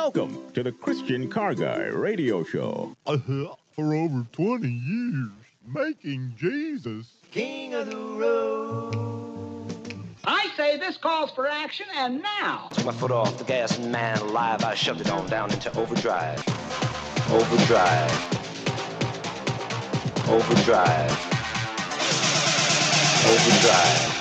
Welcome to the Christian Car Guy Radio Show. For over 20 years, making Jesus King of the road. I say this calls for action, and now. Took my foot off the gas, and man alive, I shoved it on down into overdrive. Overdrive. Overdrive. Overdrive.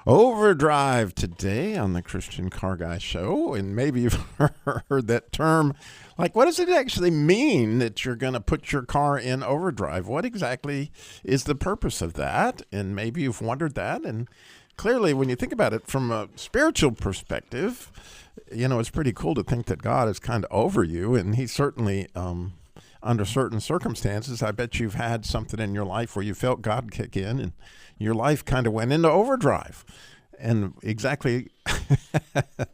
Overdrive today on the Christian Car Guy Show. And maybe you've heard that term. Like, what does it actually mean that you're going to put your car in overdrive? What exactly is the purpose of that? And maybe you've wondered that. And clearly, when you think about it from a spiritual perspective, you know, it's pretty cool to think that God is kind of over you. And he's certainly, under certain circumstances, I bet you've had something in your life where you felt God kick in and your life kind of went into overdrive. And exactly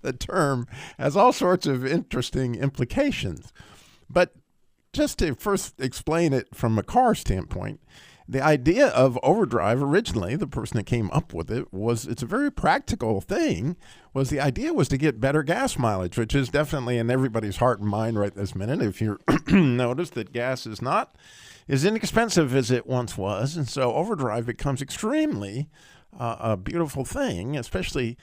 the term has all sorts of interesting implications. But just to first explain it from a car standpoint, the idea of overdrive originally, the person that came up with it, it's a very practical thing. The idea was to get better gas mileage, which is definitely in everybody's heart and mind right this minute. If you notice that gas is not as inexpensive as it once was. And so overdrive becomes extremely a beautiful thing, especially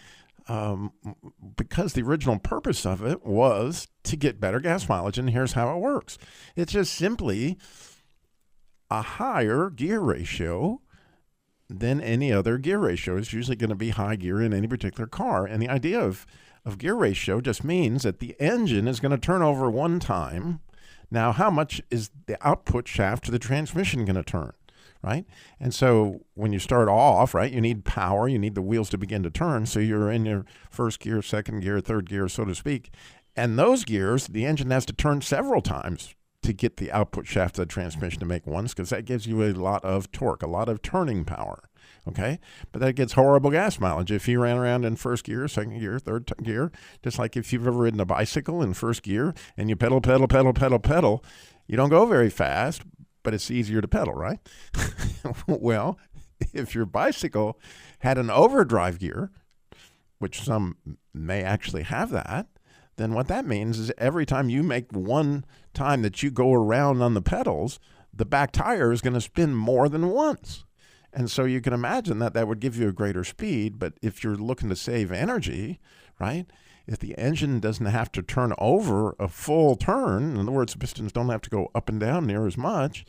because the original purpose of it was to get better gas mileage. And here's how it works. It's just simply a higher gear ratio than any other gear ratio. Is usually going to be high gear in any particular car. And the idea of gear ratio just means that the engine is going to turn over one time. Now, how much is the output shaft to the transmission going to turn, right? And so when you start off, right, you need power, you need the wheels to begin to turn. So you're in your first gear, second gear, third gear, so to speak. And those gears, the engine has to turn several times to get the output shaft of the transmission to make once, because that gives you a lot of torque, a lot of turning power, okay? But that gets horrible gas mileage. If you ran around in first gear, second gear, third gear, just like if you've ever ridden a bicycle in first gear and you pedal, you don't go very fast, but it's easier to pedal, right? Well, if your bicycle had an overdrive gear, which some may actually have that, then what that means is every time you make one time that you go around on the pedals, the back tire is going to spin more than once. And so you can imagine that would give you a greater speed. But if you're looking to save energy, right, if the engine doesn't have to turn over a full turn, in other words, the pistons don't have to go up and down near as much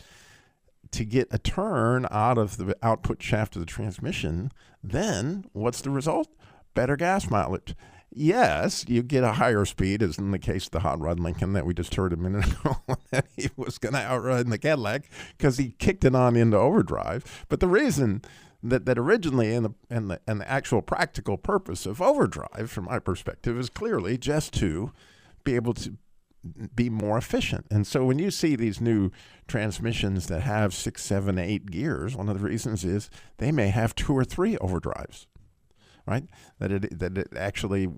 to get a turn out of the output shaft of the transmission, then what's the result? Better gas mileage. Yes, you get a higher speed, as in the case of the Hot Rod Lincoln that we just heard a minute ago, that he was going to outrun the Cadillac because he kicked it on into overdrive. But the reason that originally and the actual practical purpose of overdrive, from my perspective, is clearly just to be able to be more efficient. And so when you see these new transmissions that have 6, 7, 8 gears, one of the reasons is they may have 2 or 3 overdrives. Right? That it actually,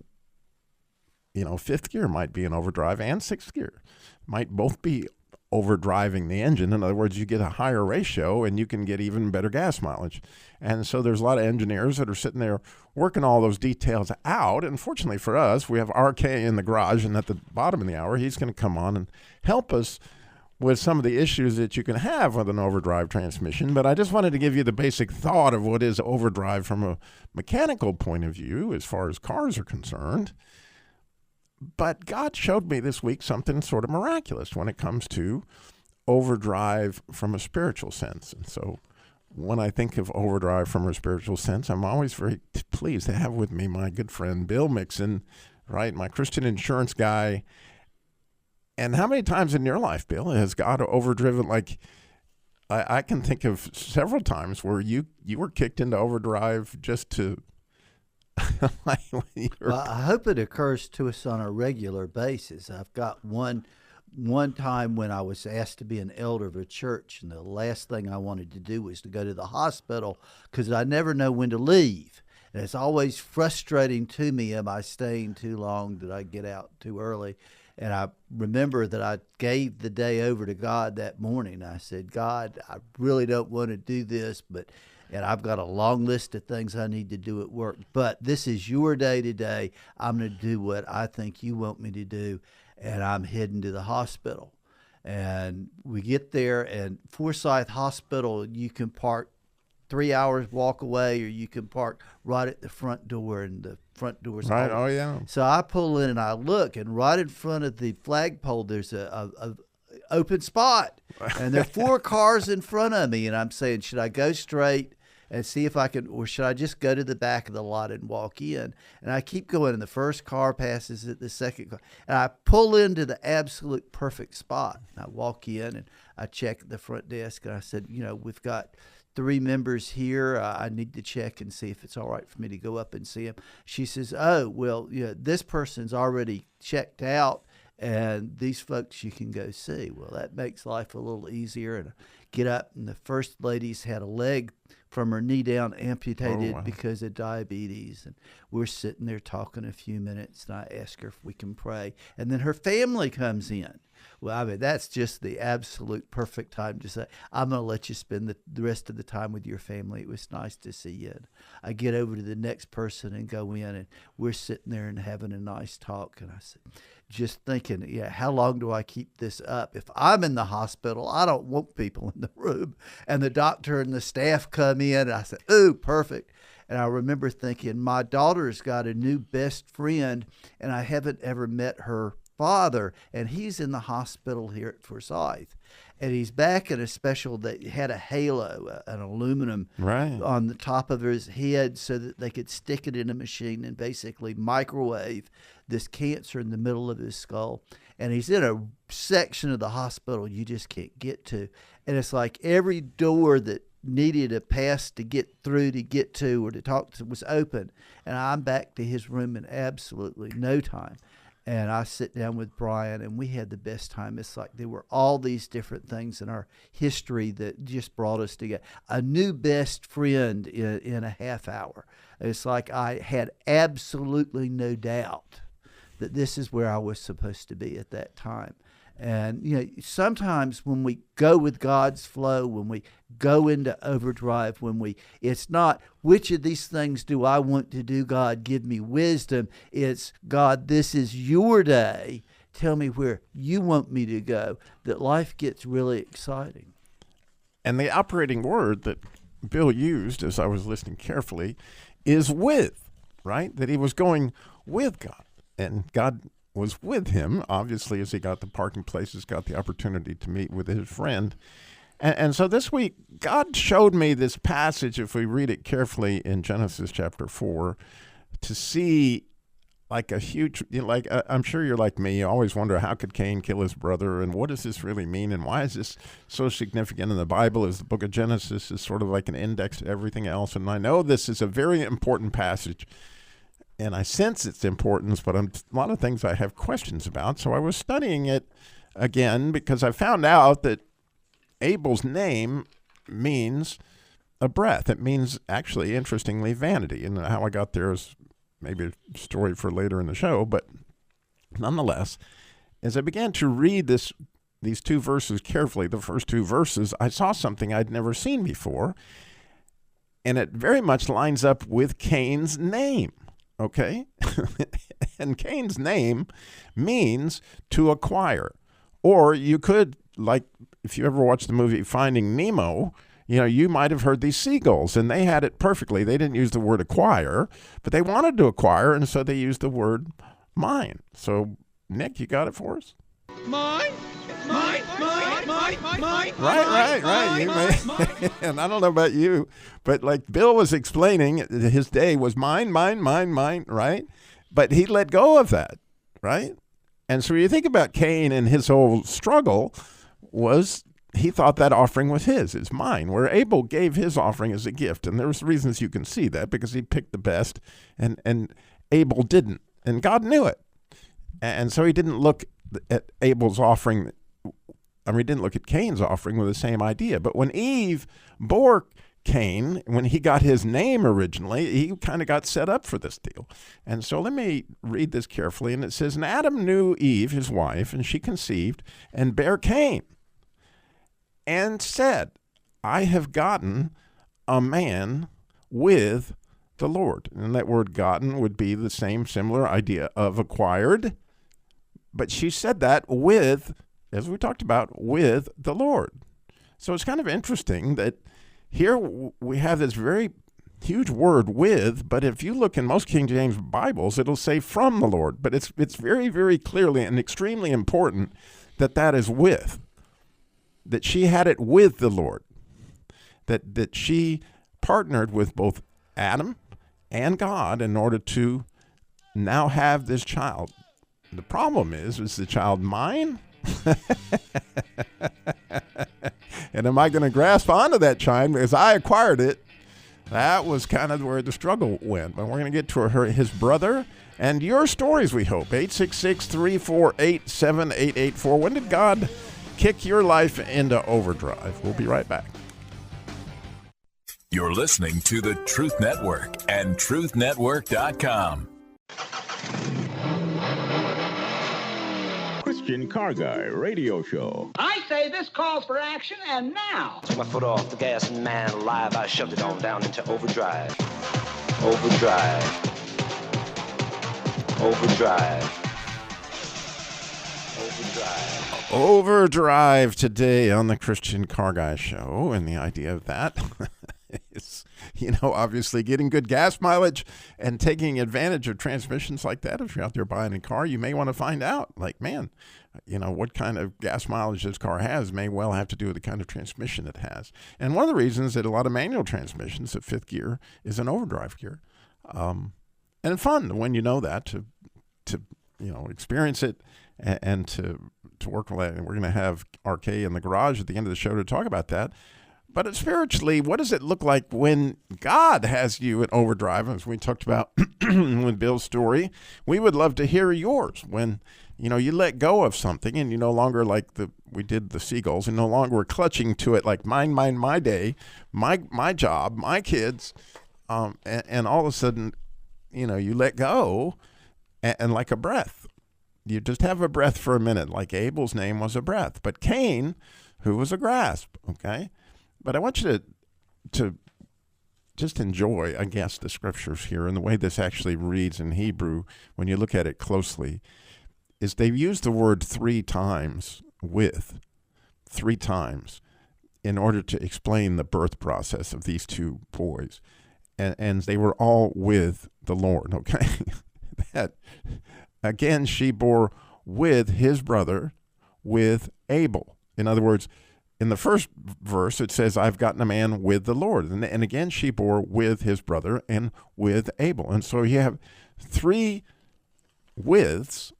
you know, 5th gear might be an overdrive and 6th gear might both be overdriving the engine. In other words, you get a higher ratio and you can get even better gas mileage. And so there's a lot of engineers that are sitting there working all those details out. And fortunately for us, we have RK in the garage, and at the bottom of the hour, he's going to come on and help us with some of the issues that you can have with an overdrive transmission. But I just wanted to give you the basic thought of what is overdrive from a mechanical point of view as far as cars are concerned. But God showed me this week something sort of miraculous when it comes to overdrive from a spiritual sense. And so when I think of overdrive from a spiritual sense, I'm always very pleased to have with me my good friend Bill Mixon, right, my Christian insurance guy. And how many times in your life, Bill, has God overdriven? Like, I can think of several times where you were kicked into overdrive just to. Well, I hope it occurs to us on a regular basis. I've got one time when I was asked to be an elder of a church, and the last thing I wanted to do was to go to the hospital because I never know when to leave. And it's always frustrating to me, am I staying too long? Did I get out too early? And I remember that I gave the day over to God that morning. I said, God, I really don't want to do this, and I've got a long list of things I need to do at work, but this is your day today. I'm going to do what I think you want me to do. and I'm heading to the hospital. And we get there, and Forsyth Hospital, you can park 3 hours walk away, or you can park right at the front door, and the front door's Right. open. Oh, yeah. So I pull in and I look, and right in front of the flagpole, there's a open spot, and there are 4 cars in front of me, and I'm saying, should I go straight and see if I can, or should I just go to the back of the lot and walk in? And I keep going, and the first car passes it, the second car, and I pull into the absolute perfect spot. And I walk in, and I check at the front desk, and I said, we've got 3 members here. I need to check and see if it's all right for me to go up and see him. She says, oh, well, this person's already checked out, and these folks you can go see. Well, that makes life a little easier. And I get up, and the first lady's had a leg from her knee down amputated because of diabetes. And we're sitting there talking a few minutes, and I ask her if we can pray. And then her family comes in. Well, I mean, that's just the absolute perfect time to say, I'm going to let you spend the rest of the time with your family. It was nice to see you. And I get over to the next person and go in, and we're sitting there and having a nice talk. And I said, just thinking, how long do I keep this up? If I'm in the hospital, I don't want people in the room. And the doctor and the staff come in, and I said, ooh, perfect. And I remember thinking, my daughter's got a new best friend, and I haven't ever met her father, and he's in the hospital here at Forsyth, and he's back in a special that had a halo, an aluminum on the top of his head, so that they could stick it in a machine and basically microwave this cancer in the middle of his skull. And he's in a section of the hospital you just can't get to, and it's like every door that needed a pass to get through, to get to, or to talk to was open, and I'm back to his room in absolutely no time. And I sit down with Brian, and we had the best time. It's like there were all these different things in our history that just brought us together. A new best friend in a half hour. It's like I had absolutely no doubt that this is where I was supposed to be at that time. And, sometimes when we go with God's flow, when we go into overdrive, it's not, which of these things do I want to do, God, give me wisdom. It's, God, this is your day. Tell me where you want me to go, that life gets really exciting. And the operating word that Bill used, as I was listening carefully, is with, right? That he was going with God, and God was with him, obviously, as he got the parking places, got the opportunity to meet with his friend. And so this week, God showed me this passage, if we read it carefully in Genesis chapter 4, to see like a huge, I'm sure you're like me, you always wonder, how could Cain kill his brother, and what does this really mean, and why is this so significant in the Bible? Is the book of Genesis is sort of like an index to everything else, and I know this is a very important passage, and I sense its importance, but a lot of things I have questions about. So I was studying it again because I found out that Abel's name means a breath. It means, actually, interestingly, vanity. And how I got there is maybe a story for later in the show. But nonetheless, as I began to read these 2 verses carefully, the first 2 verses, I saw something I'd never seen before. And it very much lines up with Cain's name. Okay? And Cain's name means to acquire. Or you could, like, if you ever watched the movie Finding Nemo, you might have heard these seagulls, and they had it perfectly. They didn't use the word acquire, but they wanted to acquire, and so they used the word mine. So, Nick, you got it for us? Mine. Right. And I don't know about you, but like Bill was explaining, his day was mine, right? But he let go of that, right? And so you think about Cain, and his whole struggle was he thought that offering was his, it's mine, where Abel gave his offering as a gift. And there's reasons you can see that, because he picked the best and Abel didn't. And God knew it. And so he didn't look at Abel's offering. He didn't look at Cain's offering with the same idea. But when Eve bore Cain, when he got his name originally, he kind of got set up for this deal. And so let me read this carefully. And it says, and Adam knew Eve, his wife, and she conceived and bare Cain, and said, I have gotten a man with the Lord. And that word gotten would be the same similar idea of acquired, But she said that with, as we talked about, with the Lord. So it's kind of interesting that here we have this very huge word with, but if you look in most King James Bibles, it'll say from the Lord. But it's very, very clearly and extremely important that is with, that she had it with the Lord, that she partnered with both Adam and God in order to now have this child. The problem is the child mine? And am I going to grasp onto that child because I acquired it? That was kind of where the struggle went. But we're going to get to his brother and your stories, we hope. 866-348-7884. When did God kick your life into overdrive? We'll be right back. You're listening to the Truth Network and truthnetwork.com. Christian Car Guy Radio Show. I say this calls for action, and now. Took my foot off the gas and man alive, I shoved it on down into overdrive. Overdrive. Overdrive. Overdrive. Overdrive today on the Christian Car Guy Show, and the idea of that is, obviously getting good gas mileage and taking advantage of transmissions like that. If you're out there buying a car, you may want to find out, like, man, what kind of gas mileage this car has may well have to do with the kind of transmission it has. And one of the reasons that a lot of manual transmissions at fifth gear is an overdrive gear. And fun when you know that to experience it and to work with it. And we're going to have RK in the garage at the end of the show to talk about that. But spiritually, what does it look like when God has you in overdrive? As we talked about with Bill's story, we would love to hear yours. When, you let go of something and you no longer, like we did the seagulls, and no longer were clutching to it like mine, my day, my job, my kids. And all of a sudden, you let go and like a breath. You just have a breath for a minute, like Abel's name was a breath. But Cain, who was a grasp, okay? But I want you to just enjoy, I guess, the scriptures here and the way this actually reads in Hebrew when you look at it closely, is they've used the word 3 times, with, 3 times, in order to explain the birth process of these 2 boys. And they were all with the Lord, okay? That, again, she bore with his brother, with Abel. In other words, in the first verse, it says, I've gotten a man with the Lord. And again, she bore with his brother and with Abel. And so you have 3 withs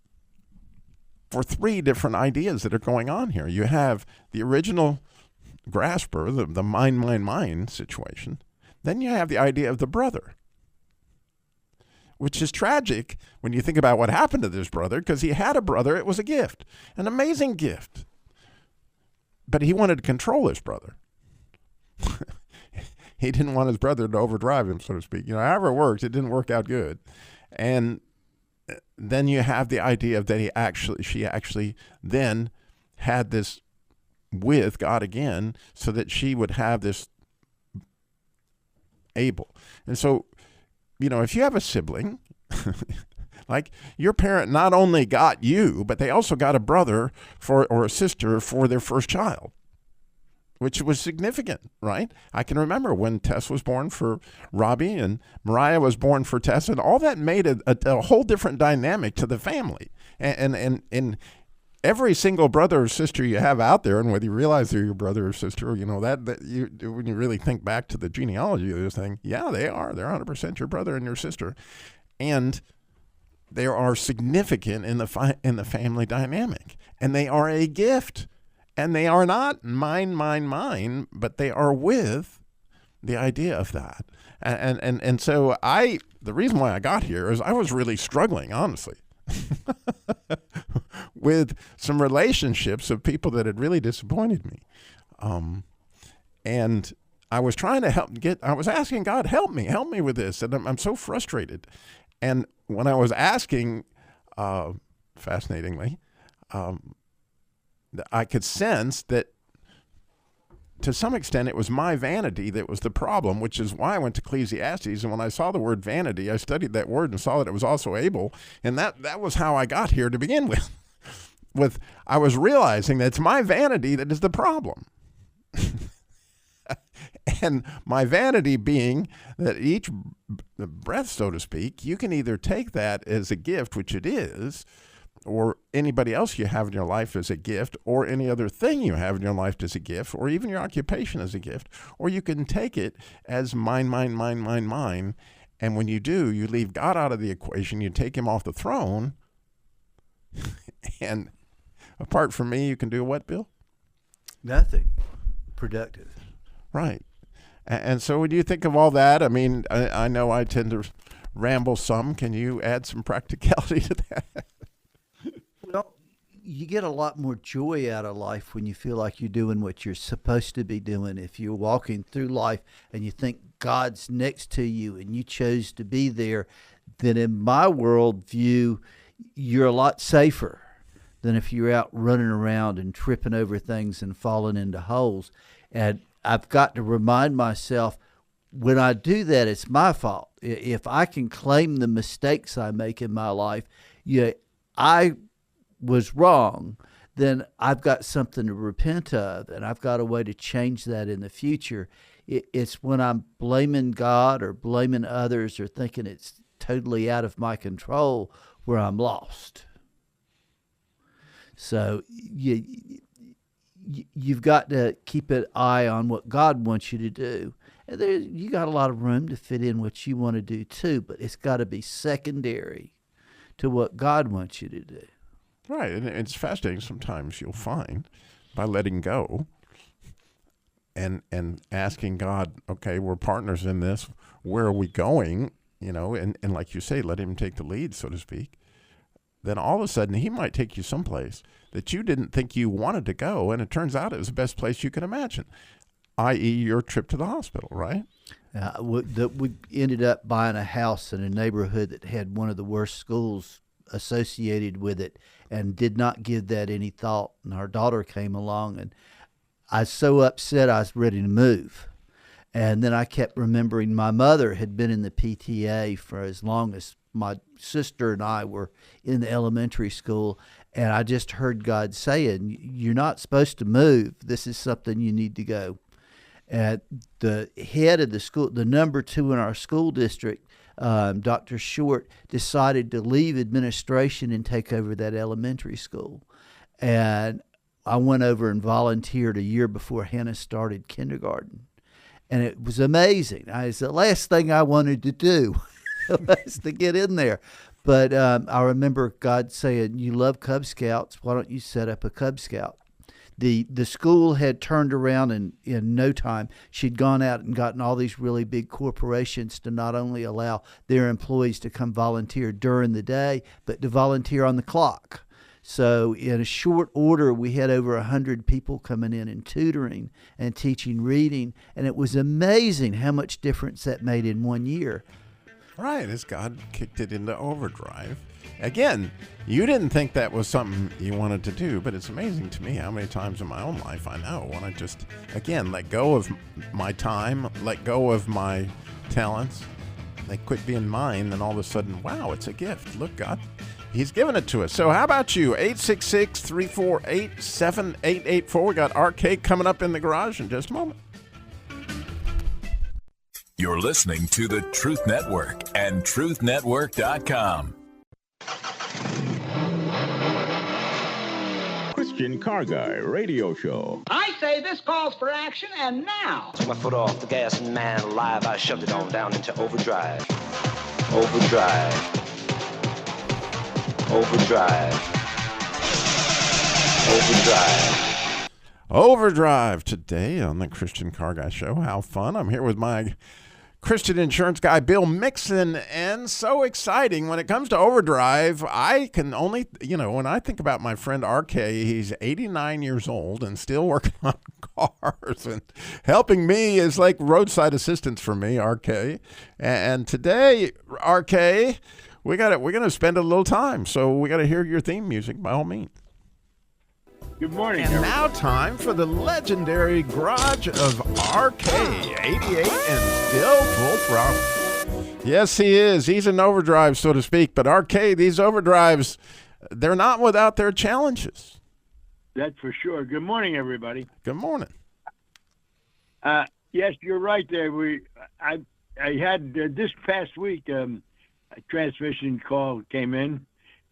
for 3 different ideas that are going on here. You have the original grasper, the mine situation. Then you have the idea of the brother, which is tragic when you think about what happened to this brother, because he had a brother. It was a gift, an amazing gift. But he wanted to control his brother. He didn't want his brother to overdrive him, so to speak. However it works, it didn't work out good. And then you have the idea of that she actually then had this with God again, so that she would have this Abel. And so, if you have a sibling, like your parent not only got you, but they also got a brother or a sister for their first child, which was significant, right? I can remember when Tess was born for Robbie and Mariah was born for Tess, and all that made a whole different dynamic to the family. And every single brother or sister you have out there, and whether you realize they're your brother or sister, that you, when you really think back to the genealogy of this thing, yeah, they are. They're 100% your brother and your sister. And they are significant in the family dynamic, and they are a gift, and they are not mine, but they are with the idea of that. And so the reason why I got here is I was really struggling, honestly, with some relationships of people that had really disappointed me. And I was trying to I was asking God, help me with this. And I'm so frustrated. And when I was asking, fascinatingly, I could sense that to some extent it was my vanity that was the problem, which is why I went to Ecclesiastes. And when I saw the word vanity, I studied that word and saw that it was also Abel. And that was how I got here to begin with. I was realizing that it's my vanity that is the problem. And my vanity being that each breath, so to speak, you can either take that as a gift, which it is, or anybody else you have in your life as a gift, or any other thing you have in your life as a gift, or even your occupation as a gift, or you can take it as mine, mine, mine, mine, mine. And when you do, you leave God out of the equation, you take him off the throne, and apart from me, you can do what, Bill? Nothing productive. Right. And so when you think of all that, I mean, I know I tend to ramble some. Can you add some practicality to that? Well, you get a lot more joy out of life when you feel like you're doing what you're supposed to be doing. If you're walking through life and you think God's next to you and you chose to be there, then in my worldview, you're a lot safer than if you're out running around and tripping over things and falling into holes. And I've got to remind myself, when I do that, it's my fault. If I can claim the mistakes I make in my life, I was wrong, then I've got something to repent of, and I've got a way to change that in the future. It's when I'm blaming God or blaming others or thinking it's totally out of my control where I'm lost. So you've got to keep an eye on what God wants you to do. And you got a lot of room to fit in what you want to do too, but it's got to be secondary to what God wants you to do. Right, and it's fascinating. Sometimes you'll find by letting go and asking God, okay, we're partners in this. Where are we going? And like you say, let him take the lead, so to speak. Then all of a sudden he might take you someplace that you didn't think you wanted to go, and it turns out it was the best place you could imagine, i.e. your trip to the hospital, right? We ended up buying a house in a neighborhood that had one of the worst schools associated with it and did not give that any thought. And our daughter came along, and I was so upset I was ready to move. And then I kept remembering my mother had been in the PTA for as long as my sister and I were in the elementary school, and I just heard God saying, you're not supposed to move. This is something you need to go. And the head of the school, the number 2 in our school district, Dr. Short, decided to leave administration and take over that elementary school. And I went over and volunteered a year before Hannah started kindergarten. And it was amazing. It's the last thing I wanted to do was to get in there. But I remember God saying, you love Cub Scouts. Why don't you set up a Cub Scout? The school had turned around in no time. She'd gone out and gotten all these really big corporations to not only allow their employees to come volunteer during the day, but to volunteer on the clock. So in a short order, we had over 100 people coming in and tutoring and teaching reading. And it was amazing how much difference that made in 1 year. Right, as God kicked it into overdrive. Again, you didn't think that was something you wanted to do, but it's amazing to me how many times in my own life I know when I just, again, let go of my time, let go of my talents, they quit being mine, and all of a sudden, wow, it's a gift. Look, God, he's given it to us. So how about you? 866-348-7884. We got Arcade coming up in the garage in just a moment. You're listening to the Truth Network and truthnetwork.com. Christian Car Guy Radio Show. I say this calls for action, and now. Took my foot off the gas and man alive, I shoved it on down into overdrive. Overdrive. Overdrive. Overdrive. Overdrive today on the Christian Car Guy Show. How fun. I'm here with my Christian insurance guy, Bill Mixon, and so exciting. When it comes to overdrive, I can only, when I think about my friend RK, he's 89 years old and still working on cars, and helping me is like roadside assistance for me, RK. And today, RK, we're going to spend a little time, so we got to hear your theme music by all means. Good morning, And now time for the legendary garage of RK, 88 and still full throttle. Yes, he is. He's an overdrive, so to speak. But RK, these overdrives, they're not without their challenges. That's for sure. Good morning, everybody. Good morning. Yes, you're right there. I had this past week a transmission call came in,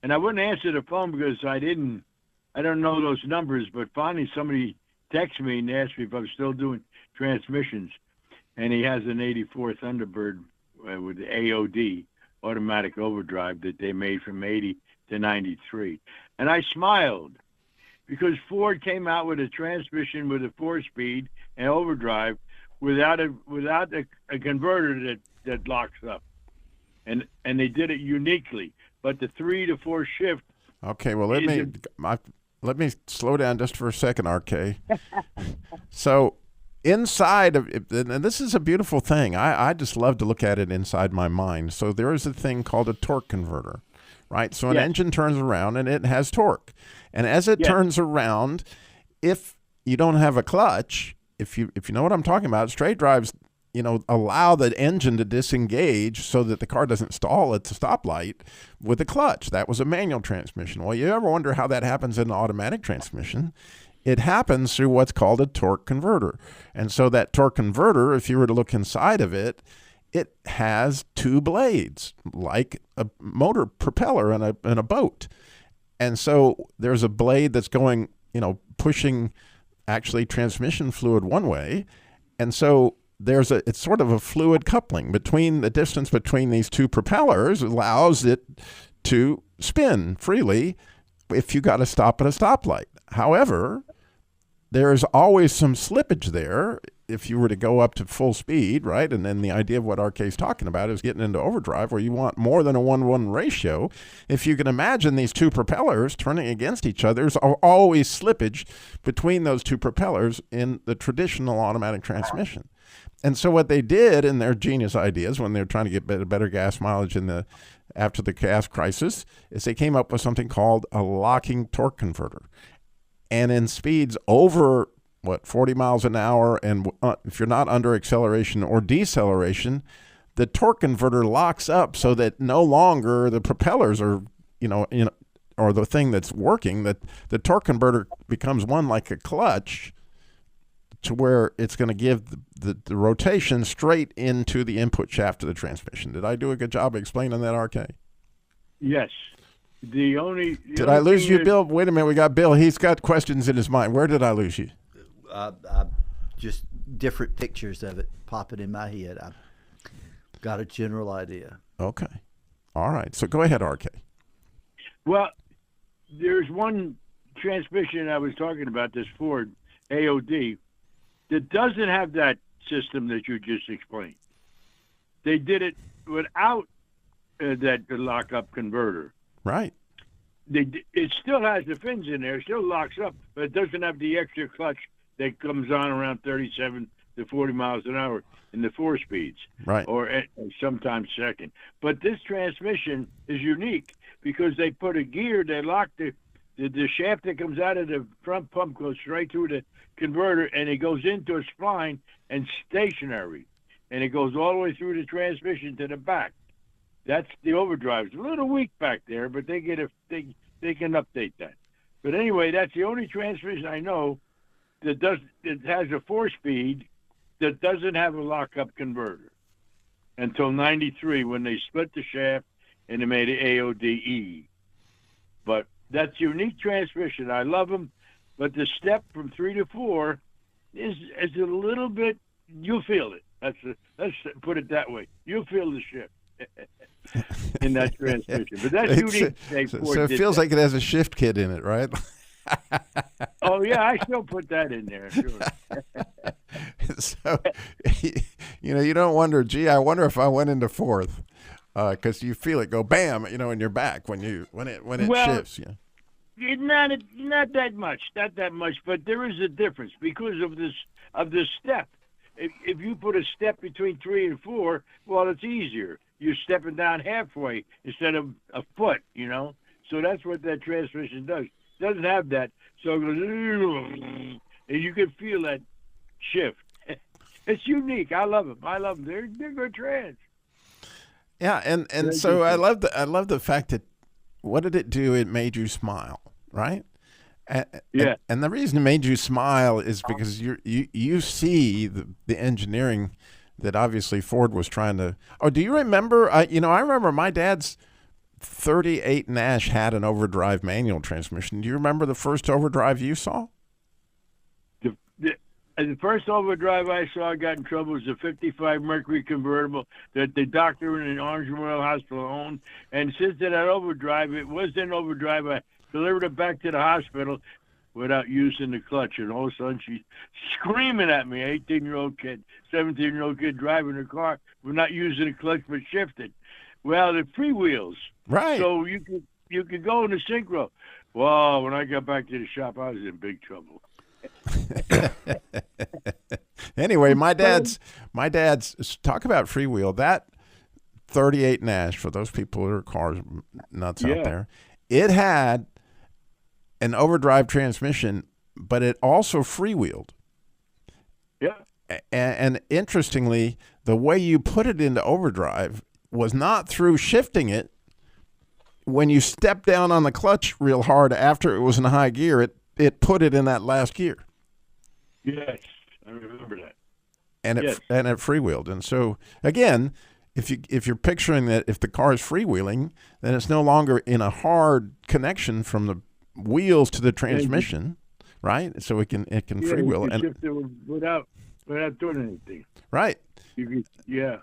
and I wouldn't answer the phone because I don't know those numbers. But finally, somebody texted me and asked me if I was still doing transmissions, and he has an '84 Thunderbird with the AOD, automatic overdrive, that they made from '80 to '93, and I smiled because Ford came out with a transmission with a 4-speed and overdrive without a converter that locks up, and they did it uniquely. But the 3 to 4 shift. Okay, well let me slow down just for a second, RK. So inside of it, and this is a beautiful thing. I just love to look at it inside my mind. So there is a thing called a torque converter, right? So an engine turns around and it has torque, and as it turns around, if you don't have a clutch, if you know what I'm talking about, straight drives, allow the engine to disengage so that the car doesn't stall at the stoplight with a clutch. That was a manual transmission. Well, you ever wonder how that happens in an automatic transmission? It happens through what's called a torque converter. And so that torque converter, if you were to look inside of it, it has 2 blades, like a motor propeller in a boat. And so there's a blade that's going, pushing actually transmission fluid one way. And so it's sort of a fluid coupling between the distance between these 2 propellers allows it to spin freely if you got to stop at a stoplight. However, there's always some slippage there if you were to go up to full speed, right? And then the idea of what RK's talking about is getting into overdrive where you want more than a 1-1 ratio. If you can imagine these 2 propellers turning against each other, there's always slippage between those 2 propellers in the traditional automatic transmission. And so what they did in their genius ideas when they were trying to get better gas mileage after the gas crisis is they came up with something called a locking torque converter. And in speeds over 40 miles an hour, and if you're not under acceleration or deceleration, the torque converter locks up so that no longer the propellers are, or the thing that's working, that the torque converter becomes one like a clutch to where it's going to give the rotation straight into the input shaft of the transmission. Did I do a good job explaining that, RK? Yes. Did I lose you, Bill? Wait a minute. We got Bill. He's got questions in his mind. Where did I lose you? Just different pictures of it popping in my head. I've got a general idea. Okay. All right. So go ahead, RK. Well, there's one transmission I was talking about, this Ford AOD, that doesn't have that system that you just explained. They did it without that lock-up converter. Right. It still has the fins in there, it still locks up, but it doesn't have the extra clutch that comes on around 37 to 40 miles an hour in the 4 speeds, right, or sometimes second. But this transmission is unique because they put a gear, they lock the shaft that comes out of the front pump goes straight through the converter, and it goes into a spline and stationary, and it goes all the way through the transmission to the back. That's the overdrive. It's a little weak back there, but they can update that. But anyway, that's the only transmission I know that has a 4-speed that doesn't have a lockup converter until '93 when they split the shaft and they made it AODE. But that's a unique transmission. I love them, but the step from 3 to 4 is a little bit. You feel it. Let's put it that way. You feel the shift in that transmission. But that's unique. So it feels like it has a shift kit in it, right? Oh yeah, I still put that in there. Sure. So, you don't wonder. Gee, I wonder if I went into 4th, because you feel it go bam, in your back when it shifts. Yeah. Not that much, but there is a difference because of this step. If you put a step between 3 and 4, well, it's easier. You're stepping down halfway instead of a foot, So that's what that transmission does. It doesn't have that, so it goes, and you can feel that shift. It's unique. I love them. They're good trans. Yeah, and so I love the fact that what did it do? It made you smile, right? Yeah. And the reason it made you smile is because you see the engineering that obviously Ford was trying to. Oh, do you remember? I remember my dad's 38 Nash had an overdrive manual transmission. Do you remember the first overdrive you saw? The first overdrive I saw got in trouble was a 55 Mercury convertible that the doctor in an Orange Memorial Hospital owned. And since that overdrive, it was in overdrive, I delivered it back to the hospital without using the clutch. And all of a sudden, she's screaming at me, 18-year-old kid, 17-year-old kid driving her car with not using the clutch but shifted. Well, the freewheels. Right. So you could go in the synchro. Well, when I got back to the shop, I was in big trouble. Anyway, my dad's talk about freewheel. That 38 Nash, for those people who are cars nuts out there, it had an overdrive transmission, but it also freewheeled. Yeah. And interestingly, the way you put it into overdrive was not through shifting it. When you stepped down on the clutch real hard after it was in high gear, it put it in that last gear. Yes, I remember that. And it freewheeled. And so again, if you're picturing that if the car is freewheeling, then it's no longer in a hard connection from the wheels to the transmission, right? So it can freewheel and shift it without doing anything. Right. Yeah.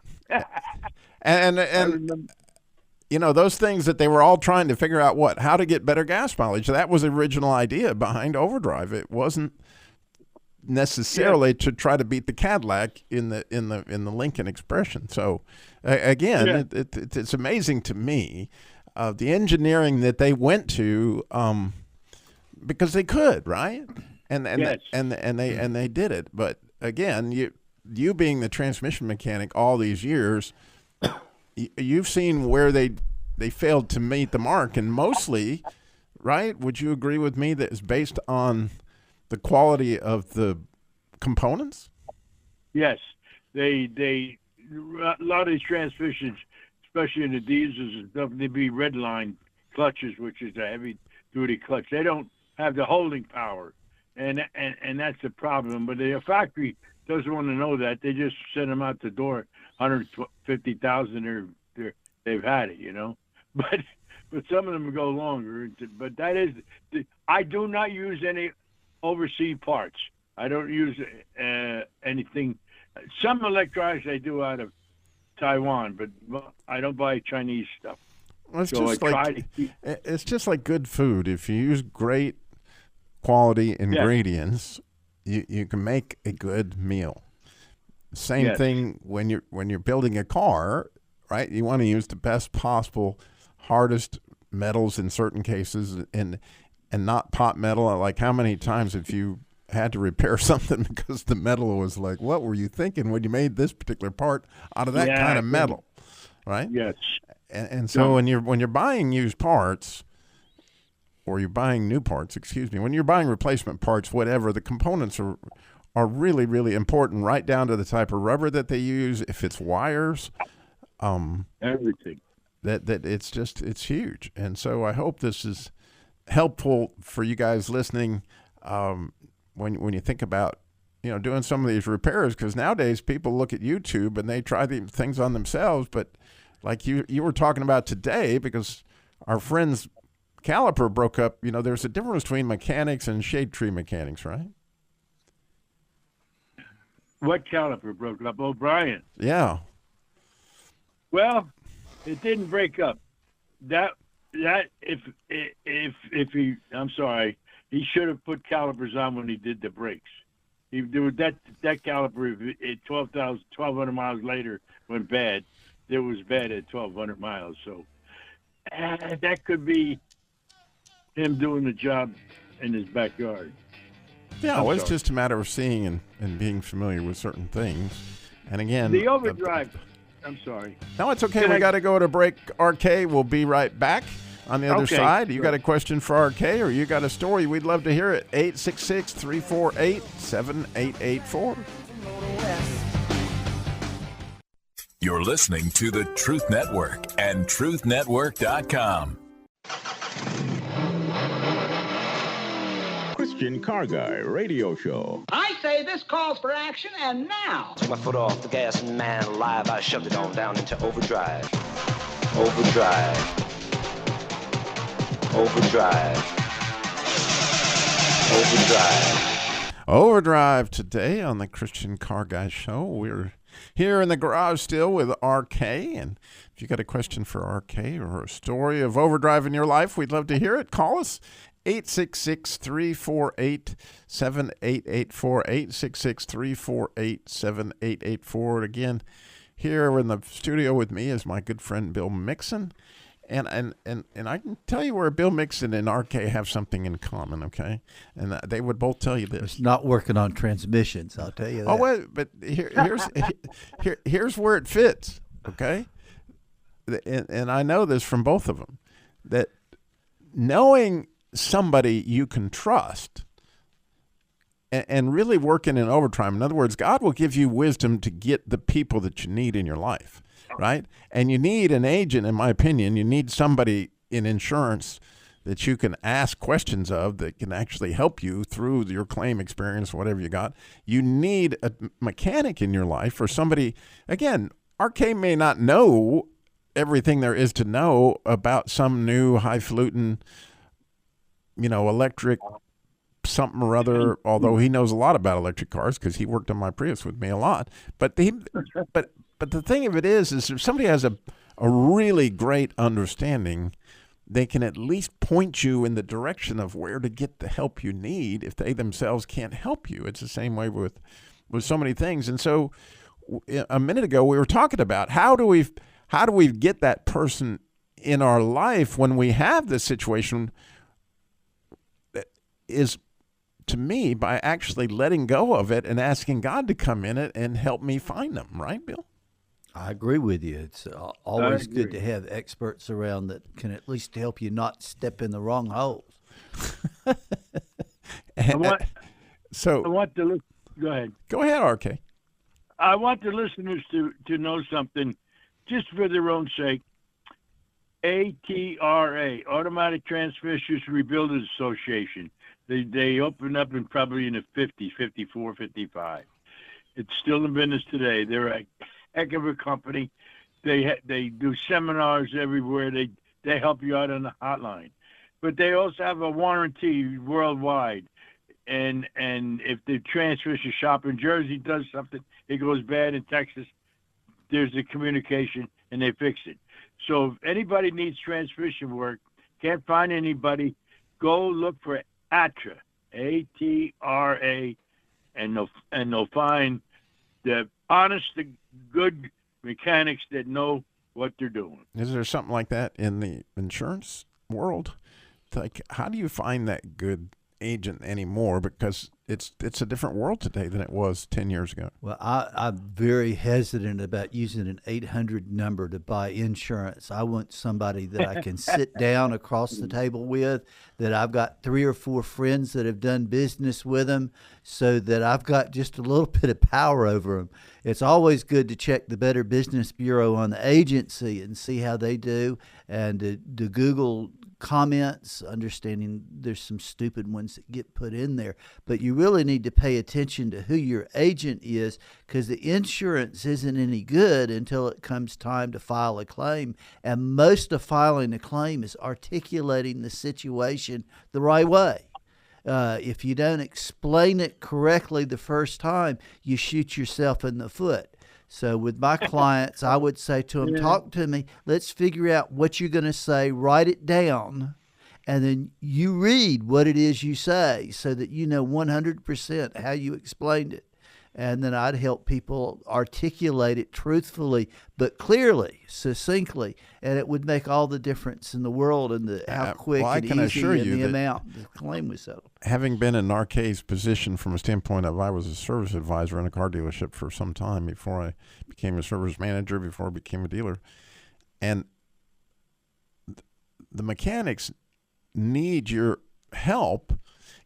and those things that they were all trying to figure out how to get better gas mileage. That was the original idea behind overdrive. It wasn't necessarily to try to beat the Cadillac in the Lincoln expression. So again, it's amazing to me the engineering that they went to because they could, right? And they did it. But again, you being the transmission mechanic all these years, you've seen where they failed to meet the mark, and mostly, right? Would you agree with me that it's based on the quality of the components? Yes, a lot of these transmissions, especially in the diesels and stuff, they be red line clutches, which is a heavy duty clutch. They don't have the holding power, and that's the problem. But the factory doesn't want to know that. They just send them out the door, 150,000. They've had it, But some of them go longer. But that is, I do not use any overseas parts. I don't use anything. Some electronics I do out of Taiwan, but I don't buy Chinese stuff. Well, it's just like good food. If you use great quality ingredients, you can make a good meal. Same thing when you're building a car, right? You want to use the best possible, hardest metals in certain cases, and not pot metal. Like, how many times have you had to repair something because the metal was like, what were you thinking when you made this particular part out of that kind of metal, right? Yes. And so when you're buying used parts, or you're buying new parts, when you're buying replacement parts, whatever, the components are really, really important, right down to the type of rubber that they use, if it's wires, everything. That it's huge. And so I hope this is helpful for you guys listening when you think about doing some of these repairs, because nowadays people look at YouTube and they try these things on themselves. But like you were talking about today, because our friend's caliper broke up, there's a difference between mechanics and shade tree mechanics, right? What caliper broke up? O'Brien. Yeah. Well, it didn't break up. That if he, I'm sorry, he should have put calipers on when he did the brakes. There was that caliper at 1,200 miles later went bad. It was bad at 1,200 miles. So that could be him doing the job in his backyard. Yeah, well, it's just a matter of seeing and being familiar with certain things. And again, the overdrive. I'm sorry. No, it's okay. We got to go to break. RK, we'll be right back. On the other side, you got a question for RK, or you got a story, we'd love to hear it. 866-348-7884. You're listening to the Truth Network and truthnetwork.com. Christian Car Guy Radio Show. I say this calls for action, and now. Took my foot off the gas and man alive, I shoved it on down into overdrive. Overdrive. Overdrive. Overdrive. Overdrive today on the Christian Car Guy Show. We're here in the garage still with RK, and if you got a question for RK or a story of overdrive in your life, we'd love to hear it. Call us 866-348-7884, 866-348-7884. Again, here in the studio with me is my good friend Bill Mixon. And I can tell you where Bill Mixon and RK have something in common, okay? And they would both tell you this. It's not working on transmissions, I'll tell you that. Oh, wait, but here's where it fits, okay? And I know this from both of them, that knowing somebody you can trust and really working in overtime. In other words, God will give you wisdom to get the people that you need in your life. Right? And you need an agent, in my opinion. You need somebody in insurance that you can ask questions of that can actually help you through your claim experience, whatever you got. You need a mechanic in your life or somebody. Again, RK may not know everything there is to know about some new highfalutin, electric something or other, although he knows a lot about electric cars because he worked on my Prius with me a lot. But the thing of it is if somebody has a really great understanding, they can at least point you in the direction of where to get the help you need if they themselves can't help you. It's the same way with so many things. And so a minute ago we were talking about how do we get that person in our life when we have this situation that is, to me, by actually letting go of it and asking God to come in it and help me find them. Right, Bill? I agree with you. It's always good to have experts around that can at least help you not step in the wrong holes. Go ahead. Go ahead, RK. I want the listeners to know something, just for their own sake. ATRA, Automatic Transmissions Rebuilders Association. They opened up in probably in the 50s, 54, 55. It's still in business today. They're a heck of a company. They do seminars everywhere. They help you out on the hotline. But they also have a warranty worldwide. And if the transmission shop in Jersey does something, it goes bad in Texas, there's a communication and they fix it. So if anybody needs transmission work, can't find anybody, go look for ATRA, ATRA, and they'll find the honest, the good mechanics that know what they're doing. Is there something like that in the insurance world? Like, how do you find that good agent anymore? Because it's a different world today than it was 10 years ago. Well, I'm very hesitant about using an 800 number to buy insurance. I want somebody that I can sit down across the table with, that I've got 3 or 4 friends that have done business with them, so that I've got just a little bit of power over them. It's always good to check the Better Business Bureau on the agency and see how they do, and to Google comments, understanding there's some stupid ones that get put in there. But you really need to pay attention to who your agent is, because the insurance isn't any good until it comes time to file a claim. And most of filing a claim is articulating the situation the right way. If you don't explain it correctly the first time, you shoot yourself in the foot. So with my clients, I would say to them, talk to me. Let's figure out what you're going to say. Write it down. And then you read what it is you say so that you know 100% how you explained it. And then I'd help people articulate it truthfully, but clearly, succinctly, and it would make all the difference in the world and how quick and easy and the amount the claim was settled. Having been in RK's position from a standpoint of I was a service advisor in a car dealership for some time before I became a service manager, before I became a dealer, and the mechanics need your help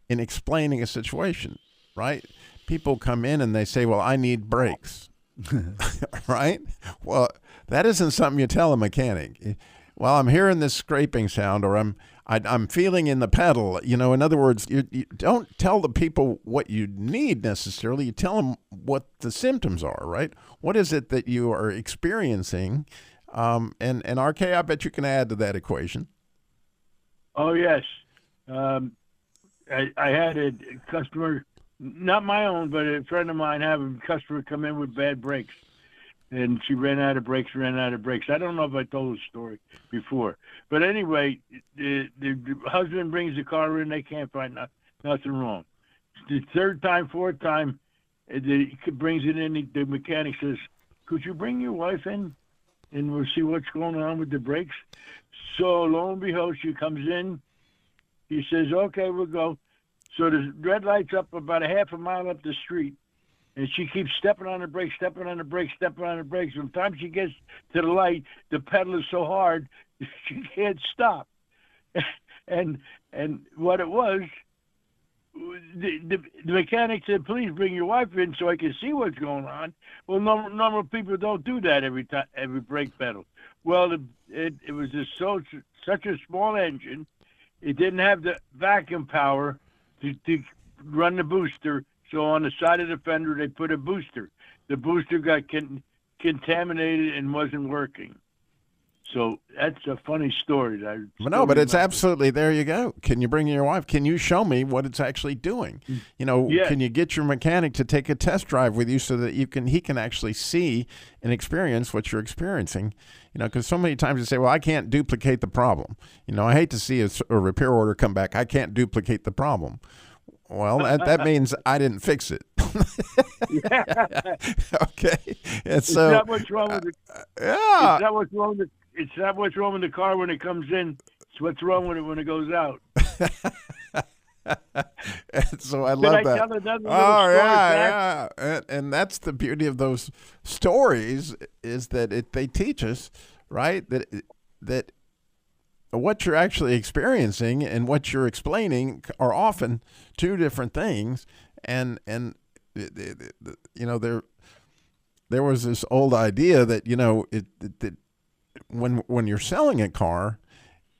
in explaining a situation, right? People come in and they say, well, I need brakes, right? Well, that isn't something you tell a mechanic. well, I'm hearing this scraping sound, or I'm feeling in the pedal. In other words, you don't tell the people what you need necessarily. You tell them what the symptoms are, right? What is it that you are experiencing? And RK, I bet you can add to that equation. Oh, yes. I had a customer, not my own, but a friend of mine, have a customer come in with bad brakes. And she ran out of brakes. I don't know if I told the story before. But anyway, the husband brings the car in. They can't find nothing wrong. The third time, fourth time, he brings it in. The mechanic says, could you bring your wife in and we'll see what's going on with the brakes? So lo and behold, she comes in. He says, okay, we'll go. So the red light's up about a half a mile up the street. And she keeps stepping on the brakes. From the time she gets to the light, the pedal is so hard, she can't stop. And what it was, the mechanic said, please bring your wife in so I can see what's going on. Well, normal people don't do that every brake pedal. Well, it was such a small engine, it didn't have the vacuum power to run the booster. So on the side of the fender, they put a booster. The booster got contaminated and wasn't working. So that's a funny story. But it's absolutely, there you go. Can you bring your wife? Can you show me what it's actually doing? Yeah. Can you get your mechanic to take a test drive with you so that he can actually see and experience what you're experiencing? Because so many times you say, well, I can't duplicate the problem. I hate to see a repair order come back. I can't duplicate the problem. Well, that means I didn't fix it. Okay. And it's so, not what's wrong with it. Yeah. It's not what's wrong with the car when it comes in. It's what's wrong with it when it goes out. And so I love that. Tell another little Oh, story yeah, back? yeah. And that's the beauty of those stories, is that they teach us, right, that what you're actually experiencing and what you're explaining are often two different things. And there was this old idea that, that when you're selling a car,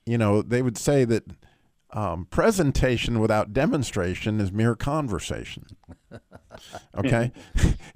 they would say that presentation without demonstration is mere conversation. Okay.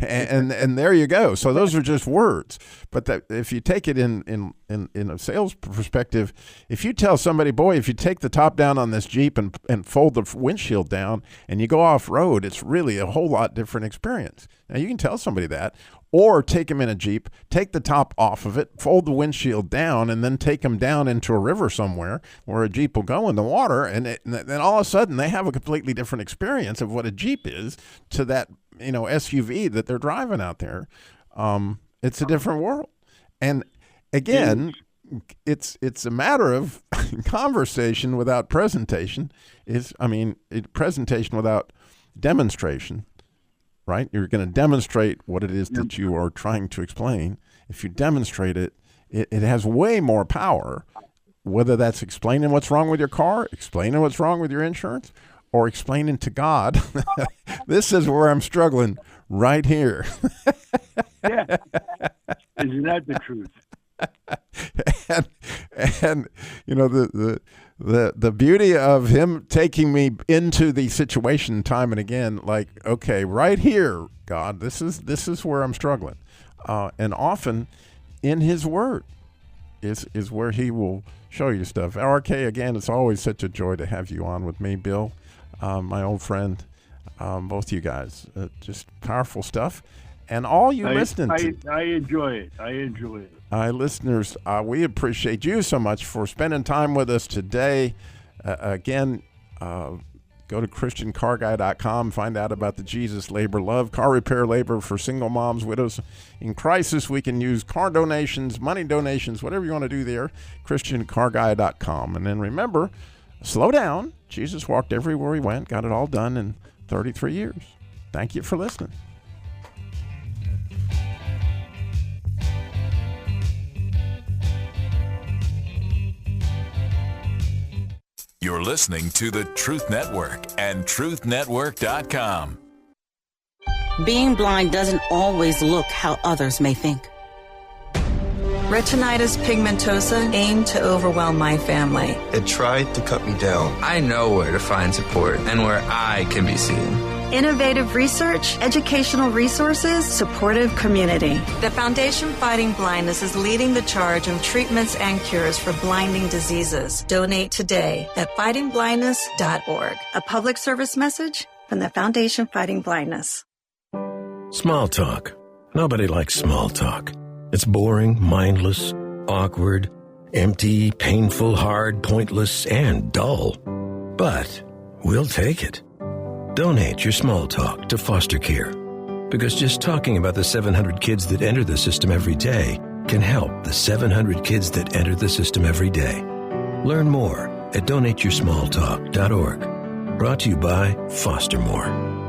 and there you go. So those are just words. But that if you take it in a sales perspective, if you tell somebody, boy, if you take the top down on this Jeep and fold the windshield down and you go off road, it's really a whole lot different experience. Now you can tell somebody that, or take them in a Jeep, take the top off of it, fold the windshield down, and then take them down into a river somewhere where a Jeep will go in the water, and then all of a sudden they have a completely different experience of what a Jeep is to that SUV that they're driving out there. It's a different world, and again, it's a matter of conversation without presentation. Presentation without demonstration. Right? You're going to demonstrate what it is that you are trying to explain. If you demonstrate it, it has way more power, whether that's explaining what's wrong with your car, explaining what's wrong with your insurance, or explaining to God, this is where I'm struggling right here. Yeah. Isn't that the truth? and the beauty of him taking me into the situation time and again, like, okay, right here, God, this is where I'm struggling, and often in His Word is where He will show you stuff. RK, again, it's always such a joy to have you on with me, Bill, my old friend, both you guys, just powerful stuff. And all you listening to. I enjoy it. Listeners, we appreciate you so much for spending time with us today. Again, go to ChristianCarGuy.com, find out about the Jesus Labor Love car repair labor for single moms, widows in crisis. We can use car donations, money donations, whatever you want to do there, ChristianCarGuy.com. And then remember, slow down. Jesus walked everywhere He went, got it all done in 33 years. Thank you for listening. You're listening to the Truth Network and truthnetwork.com. Being blind doesn't always look how others may think. Retinitis pigmentosa aimed to overwhelm my family. It tried to cut me down. I know where to find support and where I can be seen. Innovative research, educational resources, supportive community. The Foundation Fighting Blindness is leading the charge on treatments and cures for blinding diseases. Donate today at fightingblindness.org. A public service message from the Foundation Fighting Blindness. Small talk. Nobody likes small talk. It's boring, mindless, awkward, empty, painful, hard, pointless, and dull. But we'll take it. Donate your small talk to foster care, because just talking about the 700 kids that enter the system every day can help the 700 kids that enter the system every day. Learn more at donateyoursmalltalk.org. Brought to you by Foster More.